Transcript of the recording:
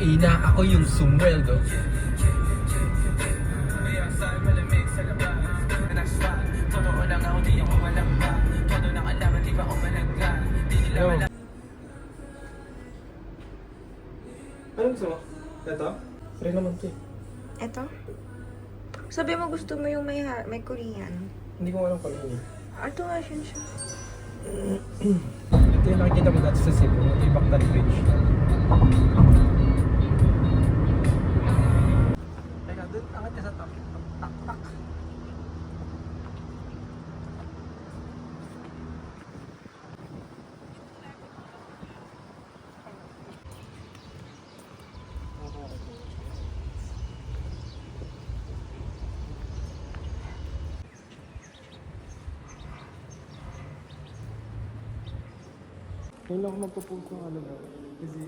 ina, ako yung sumweldo. Yo. Anong gusto mo? Ito? Free naman ito eh. Eto? Sabi mo gusto mo yung may Korean. Hindi ko alam kung ano yun. Ito nga siya siya. Ito yung nakikita mo dati sa Cebu. Ito yung Bactan Bridge. Teka, doon, angat ka sa top. Tak, tak. Kailan ako magpo-post ng ano na? Kasi